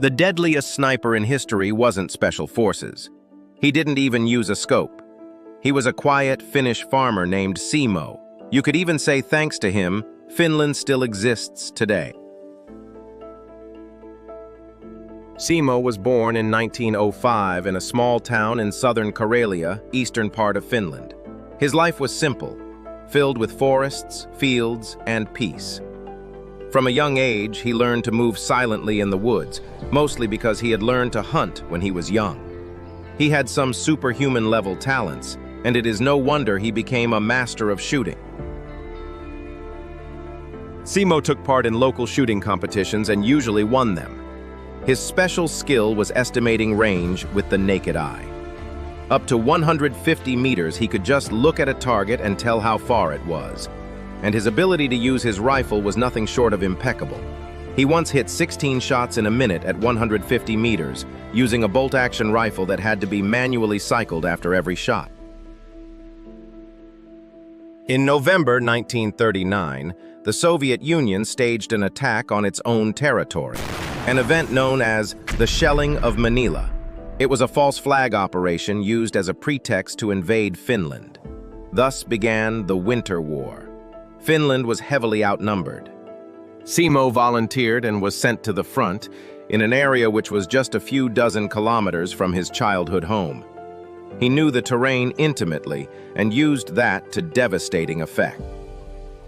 The deadliest sniper in history wasn't Special Forces. He didn't even use a scope. He was a quiet Finnish farmer named Simo. You could even say thanks to him, Finland still exists today. Simo was born in 1905 in a small town in southern Karelia, eastern part of Finland. His life was simple, filled with forests, fields, and peace. From a young age, he learned to move silently in the woods, mostly because he had learned to hunt when he was young. He had some superhuman-level talents, and it is no wonder he became a master of shooting. Simo took part in local shooting competitions and usually won them. His special skill was estimating range with the naked eye. Up to 150 meters, he could just look at a target and tell how far it was. And his ability to use his rifle was nothing short of impeccable. He once hit 16 shots in a minute at 150 meters, using a bolt-action rifle that had to be manually cycled after every shot. In November 1939, the Soviet Union staged an attack on its own territory, an event known as the Shelling of Manila. It was a false flag operation used as a pretext to invade Finland. Thus began the Winter War. Finland was heavily outnumbered. Simo volunteered and was sent to the front in an area which was just a few dozen kilometers from his childhood home. He knew the terrain intimately and used that to devastating effect.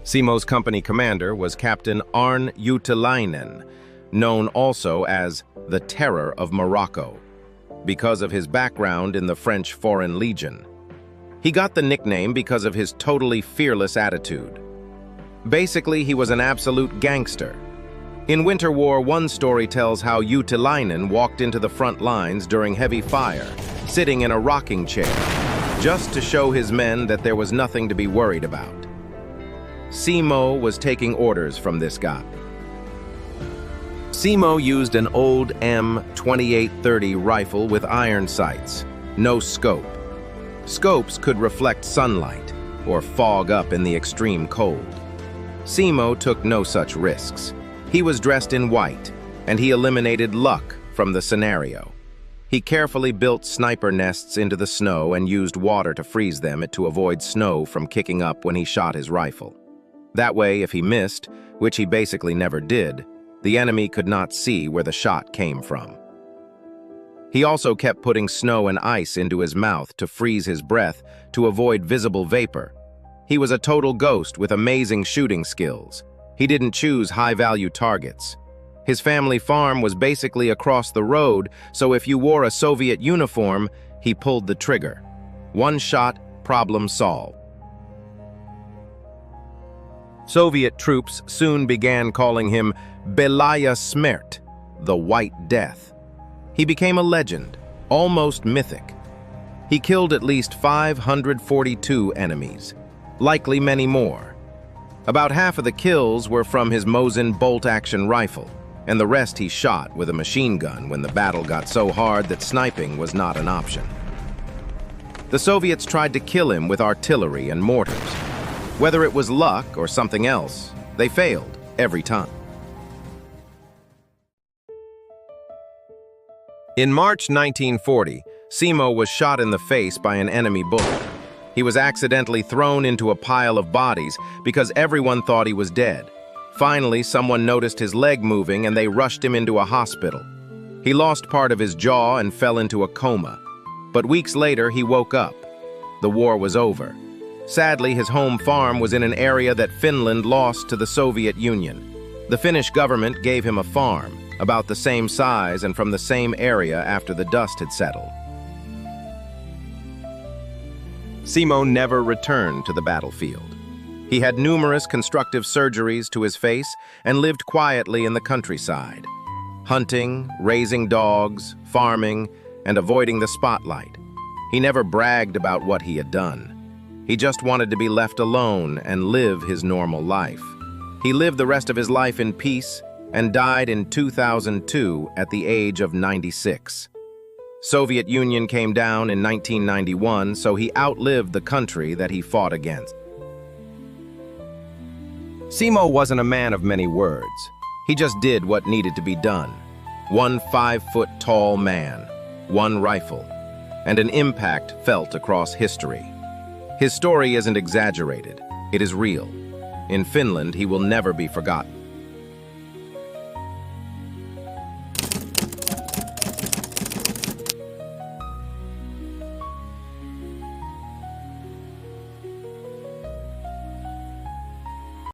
Simo's company commander was Captain Arne Juutilainen, known also as the Terror of Morocco, because of his background in the French Foreign Legion. He got the nickname because of his totally fearless attitude. Basically, he was an absolute gangster. In Winter War, one story tells how Juutilainen walked into the front lines during heavy fire, sitting in a rocking chair, just to show his men that there was nothing to be worried about. Simo was taking orders from this guy. Simo used an old M2830 rifle with iron sights, no scope. Scopes could reflect sunlight or fog up in the extreme cold. Simo took no such risks. He was dressed in white, and he eliminated luck from the scenario. He carefully built sniper nests into the snow and used water to freeze them to avoid snow from kicking up when he shot his rifle. That way, if he missed, which he basically never did, the enemy could not see where the shot came from. He also kept putting snow and ice into his mouth to freeze his breath to avoid visible vapor. He was a total ghost with amazing shooting skills. He didn't choose high-value targets. His family farm was basically across the road, so if you wore a Soviet uniform, he pulled the trigger. One shot, problem solved. Soviet troops soon began calling him Belaya Smert, the White Death. He became a legend, almost mythic. He killed at least 542 enemies, likely many more. About half of the kills were from his Mosin bolt-action rifle, and the rest he shot with a machine gun when the battle got so hard that sniping was not an option. The Soviets tried to kill him with artillery and mortars. Whether it was luck or something else, they failed every time. In March 1940, Simo was shot in the face by an enemy bullet. He was accidentally thrown into a pile of bodies because everyone thought he was dead. Finally, someone noticed his leg moving and they rushed him into a hospital. He lost part of his jaw and fell into a coma. But weeks later, he woke up. The war was over. Sadly, his home farm was in an area that Finland lost to the Soviet Union. The Finnish government gave him a farm, about the same size and from the same area after the dust had settled. Simo never returned to the battlefield. He had numerous constructive surgeries to his face and lived quietly in the countryside, hunting, raising dogs, farming, and avoiding the spotlight. He never bragged about what he had done. He just wanted to be left alone and live his normal life. He lived the rest of his life in peace and died in 2002 at the age of 96. Soviet Union came down in 1991, so he outlived the country that he fought against. Simo wasn't a man of many words. He just did what needed to be done. One 5-foot-tall man, one rifle, and an impact felt across history. His story isn't exaggerated, it is real. In Finland, he will never be forgotten.